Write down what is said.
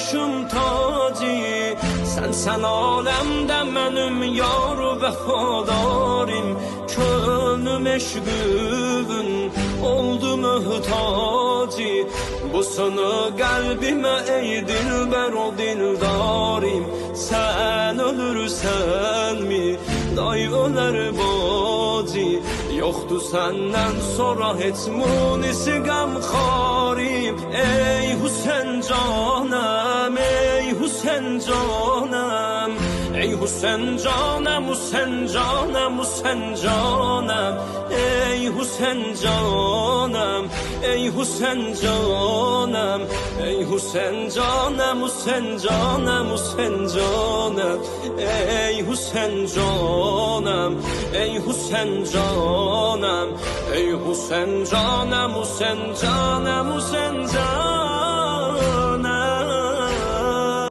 başım tacı. Sen alemde benim yar vefadarım. Könlüm eşqün oldu mühtacı. Bu sana kalbime ey dilber o dildarim. Sen ölürsen mi day öler bacı. Yoktu senden sonra hiç munisi gamxarim. Ey Hüseyin canım, ey Hüseyin canım. Ey Hüseyin canım, Hüseyin canım, Hüseyin canım. Ey Hüseyin canım, ey Hüseyin canım. Ey Hüseyin canım, Hüseyin canım, Hüseyin canım. Ey Hüseyin canım, ey Hüseyin canım. Ey Hüseyin canım, Hüseyin canım, Hüseyin